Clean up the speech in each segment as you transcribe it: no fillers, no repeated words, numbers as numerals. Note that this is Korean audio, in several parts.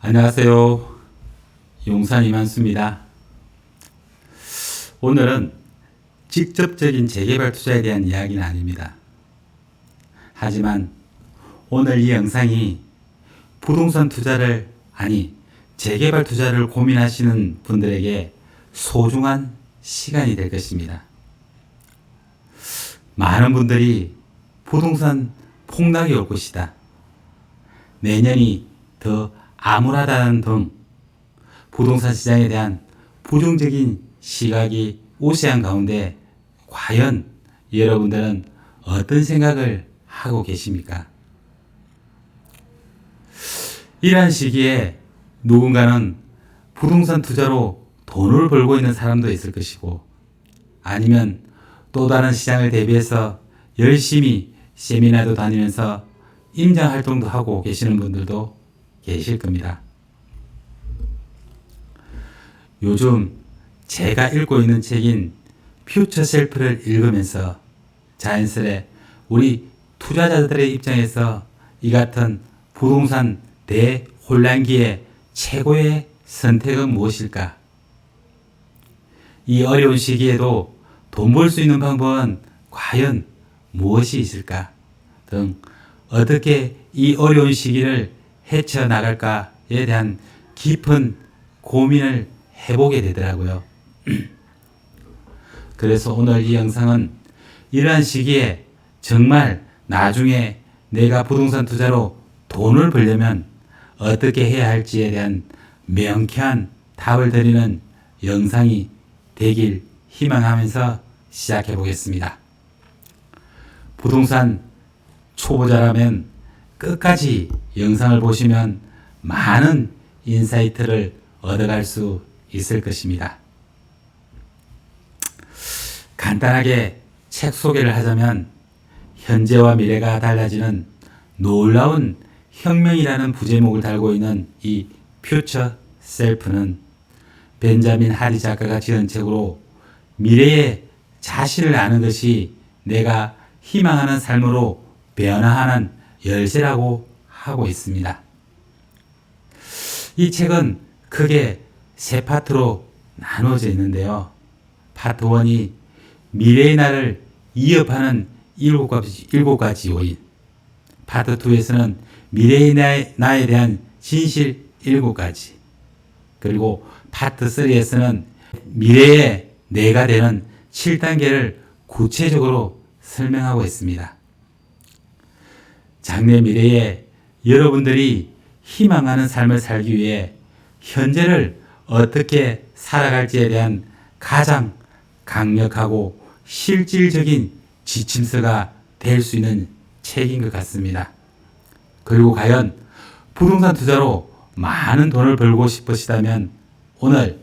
안녕하세요. 용산 이만수입니다. 오늘은 직접적인 재개발 투자에 대한 이야기는 아닙니다. 하지만 오늘 이 영상이 부동산 투자를 재개발 투자를 고민하시는 분들에게 소중한 시간이 될 것입니다. 많은 분들이 부동산 폭락이 올 것이다, 내년이 더 암울하다는 등 부동산 시장에 대한 부정적인 시각이 우세한 가운데 과연 여러분들은 어떤 생각을 하고 계십니까? 이러한 시기에 누군가는 부동산 투자로 돈을 벌고 있는 사람도 있을 것이고, 아니면 또 다른 시장을 대비해서 열심히 세미나도 다니면서 임장 활동도 하고 계시는 분들도 계실 겁니다. 요즘 제가 읽고 있는 책인 퓨처 셀프를 읽으면서 자연스레 우리 투자자들의 입장에서 이 같은 부동산 대혼란기의 최고의 선택은 무엇일까? 이 어려운 시기에도 돈 벌 수 있는 방법은 과연 무엇이 있을까? 등 어떻게 이 어려운 시기를 헤쳐나갈까에 대한 깊은 고민을 해보게 되더라고요. 그래서 오늘 이 영상은 이러한 시기에 정말 나중에 내가 부동산 투자로 돈을 벌려면 어떻게 해야 할지에 대한 명쾌한 답을 드리는 영상이 되길 희망하면서 시작해 보겠습니다. 부동산 초보자라면 끝까지 영상을 보시면 많은 인사이트를 얻어갈 수 있을 것입니다. 간단하게 책 소개를 하자면, 현재와 미래가 달라지는 놀라운 혁명이라는 부제목을 달고 있는 이 퓨처 셀프는 벤자민 하리 작가가 지은 책으로 미래의 자신을 아는 것이 내가 희망하는 삶으로 변화하는 열쇠라고 하고 있습니다. 이 책은 크게 세 파트로 나누어져 있는데요. 파트 1이 미래의 나를 위협하는 7가지 요인, 파트 2에서는 미래의 나에 대한 진실 7가지, 그리고 파트 3에서는 미래의 내가 되는 7단계를 구체적으로 설명하고 있습니다. 장래 미래에 여러분들이 희망하는 삶을 살기 위해 현재를 어떻게 살아갈지에 대한 가장 강력하고 실질적인 지침서가 될 수 있는 책인 것 같습니다. 그리고 과연 부동산 투자로 많은 돈을 벌고 싶으시다면 오늘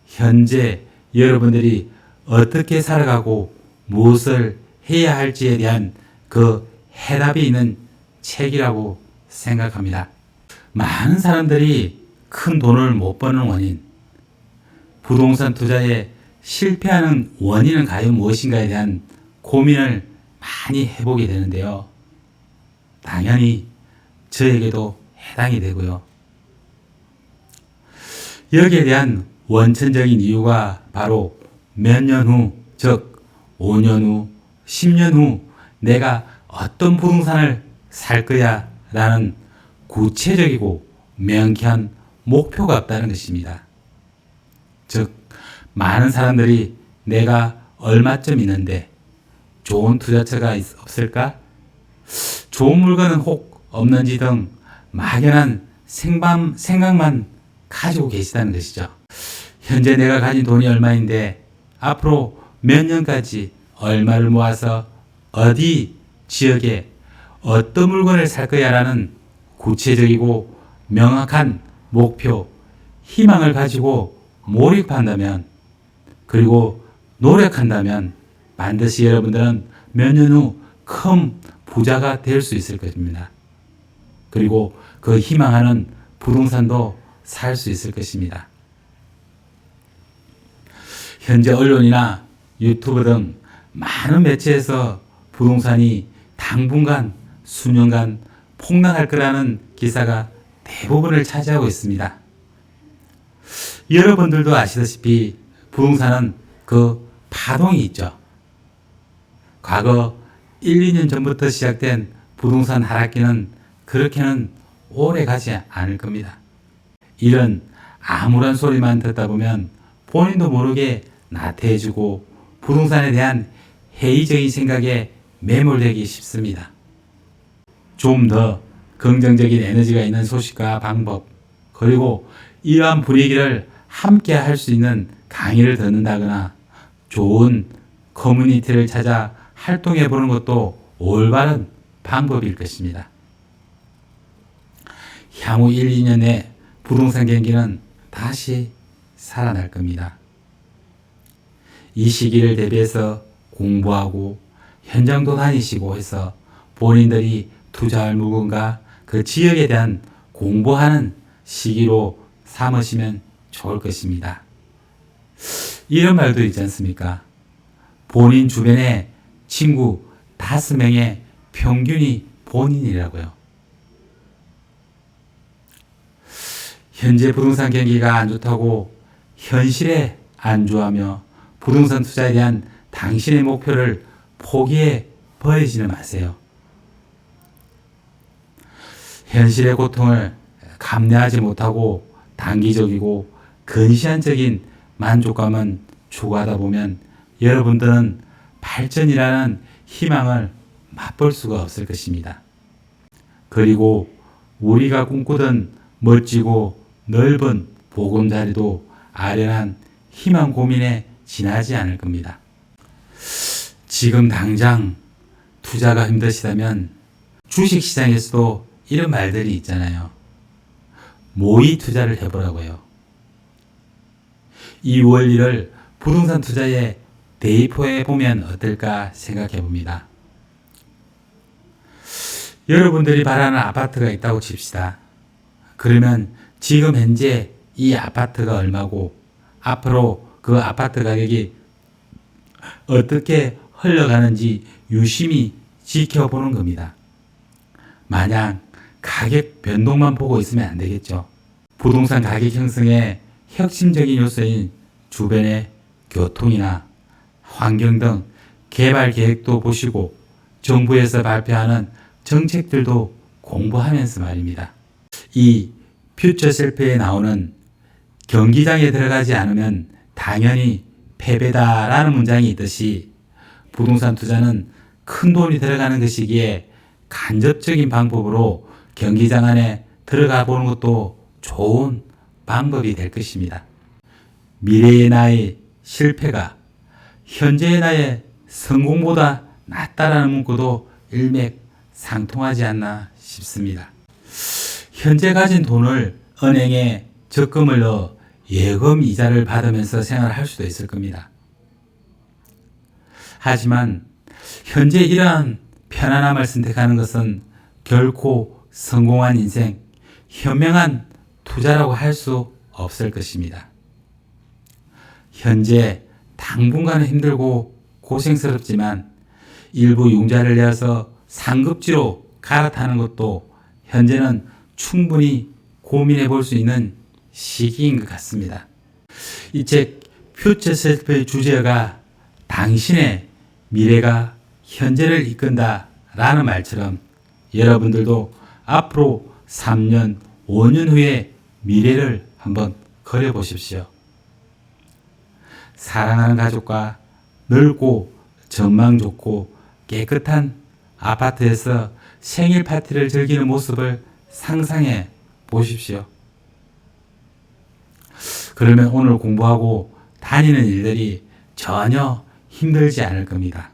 현재 여러분들이 어떻게 살아가고 무엇을 해야 할지에 대한 그 해답이 있는 책이라고 생각합니다. 많은 사람들이 큰 돈을 못 버는 원인, 부동산 투자에 실패하는 원인은 과연 무엇인가에 대한 고민을 많이 해보게 되는데요. 당연히 저에게도 해당이 되고요. 여기에 대한 원천적인 이유가 바로 몇 년 후, 즉 5년 후, 10년 후 내가 어떤 부동산을 살 거야 라는 구체적이고 명쾌한 목표가 없다는 것입니다. 즉, 많은 사람들이 내가 얼마쯤 있는데 좋은 투자처가 없을까? 좋은 물건은 혹 없는지 등 막연한 생각만 가지고 계시다는 것이죠. 현재 내가 가진 돈이 얼마인데 앞으로 몇 년까지 얼마를 모아서 어디 지역에 어떤 물건을 살 거야 라는 구체적이고 명확한 목표, 희망을 가지고 몰입한다면, 그리고 노력한다면 반드시 여러분들은 몇 년 후 큰 부자가 될 수 있을 것입니다. 그리고 그 희망하는 부동산도 살 수 있을 것입니다. 현재 언론이나 유튜브 등 많은 매체에서 부동산이 당분간 수년간 폭락할 거라는 기사가 대부분을 차지하고 있습니다. 여러분들도 아시다시피 부동산은 그 파동이 있죠. 과거 1, 2년 전부터 시작된 부동산 하락기는 그렇게는 오래 가지 않을 겁니다. 이런 아무런 소리만 듣다 보면 본인도 모르게 나태해지고 부동산에 대한 회의적인 생각에 매몰되기 쉽습니다. 좀 더 긍정적인 에너지가 있는 소식과 방법, 그리고 이러한 분위기를 함께 할 수 있는 강의를 듣는다거나 좋은 커뮤니티를 찾아 활동해 보는 것도 올바른 방법일 것입니다. 향후 1, 2년에 부동산 경기는 다시 살아날 겁니다. 이 시기를 대비해서 공부하고 현장도 다니시고 해서 본인들이 투자할 물건과 그 지역에 대한 공부하는 시기로 삼으시면 좋을 것입니다. 이런 말도 있지 않습니까? 본인 주변에 친구 5명의 평균이 본인이라고요. 현재 부동산 경기가 안 좋다고 현실에 안주하며 부동산 투자에 대한 당신의 목표를 포기해 버리지는 마세요. 현실의 고통을 감내하지 못하고 단기적이고 근시안적인 만족감은 추구하다 보면 여러분들은 발전이라는 희망을 맛볼 수가 없을 것입니다. 그리고 우리가 꿈꾸던 멋지고 넓은 보금자리도 아련한 희망 고민에 지나지 않을 겁니다. 지금 당장 투자가 힘드시다면 주식시장에서도 이런 말들이 있잖아요. 모의 투자를 해보라고요. 이 원리를 부동산 투자에 대입해 보면 어떨까 생각해 봅니다. 여러분들이 바라는 아파트가 있다고 칩시다. 그러면 지금 현재 이 아파트가 얼마고 앞으로 그 아파트 가격이 어떻게 흘러가는지 유심히 지켜보는 겁니다. 마냥 가격 변동만 보고 있으면 안 되겠죠. 부동산 가격 형성의 혁신적인 요소인 주변의 교통이나 환경 등 개발 계획도 보시고 정부에서 발표하는 정책들도 공부하면서 말입니다. 이 퓨처 셀프에 나오는 경기장에 들어가지 않으면 당연히 패배다라는 문장이 있듯이 부동산 투자는 큰 돈이 들어가는 것이기에 간접적인 방법으로 경기장 안에 들어가 보는 것도 좋은 방법이 될 것입니다. 미래의 나의 실패가 현재의 나의 성공보다 낫다라는 문구도 일맥상통하지 않나 싶습니다. 현재 가진 돈을 은행에 적금을 넣어 예금 이자를 받으면서 생활할 수도 있을 겁니다. 하지만 현재 이러한 편안함을 선택하는 것은 결코 성공한 인생, 현명한 투자라고 할 수 없을 것입니다. 현재 당분간은 힘들고 고생스럽지만 일부 융자를 내어서 상급지로 갈아타는 것도 현재는 충분히 고민해 볼 수 있는 시기인 것 같습니다. 이 책 퓨처 셀프의 주제가 당신의 미래가 현재를 이끈다 라는 말처럼 여러분들도 앞으로 3년, 5년 후의 미래를 한번 그려보십시오. 사랑하는 가족과 넓고 전망 좋고 깨끗한 아파트에서 생일 파티를 즐기는 모습을 상상해 보십시오. 그러면 오늘 공부하고 다니는 일들이 전혀 힘들지 않을 겁니다.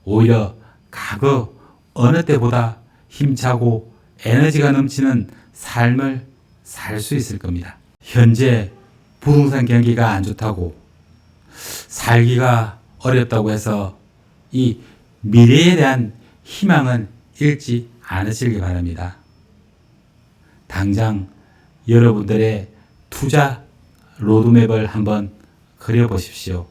오히려 과거 어느 때보다 힘차고 에너지가 넘치는 삶을 살 수 있을 겁니다. 현재 부동산 경기가 안 좋다고 살기가 어렵다고 해서 이 미래에 대한 희망은 잃지 않으시기 바랍니다. 당장 여러분들의 투자 로드맵을 한번 그려보십시오.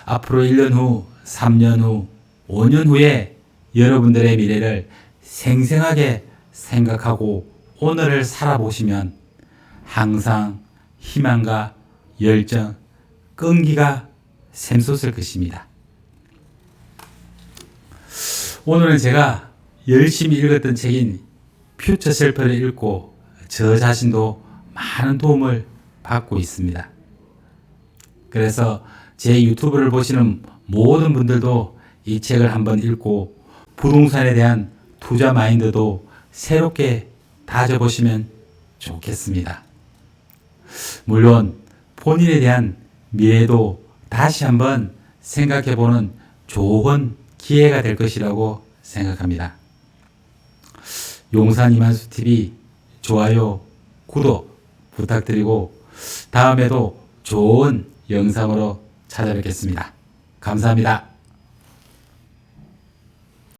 앞으로 1년 후, 3년 후, 5년 후에 여러분들의 미래를 생생하게 생각하고 오늘을 살아보시면 항상 희망과 열정, 끈기가 샘솟을 것입니다. 오늘은 제가 열심히 읽었던 책인 퓨처 셀프를 읽고 저 자신도 많은 도움을 받고 있습니다. 그래서 제 유튜브를 보시는 모든 분들도 이 책을 한번 읽고 부동산에 대한 투자 마인드도 새롭게 다져보시면 좋겠습니다. 물론 본인에 대한 미래도 다시 한번 생각해보는 좋은 기회가 될 것이라고 생각합니다. 용산 이만수 TV 좋아요, 구독 부탁드리고 다음에도 좋은 영상으로 찾아뵙겠습니다. 감사합니다.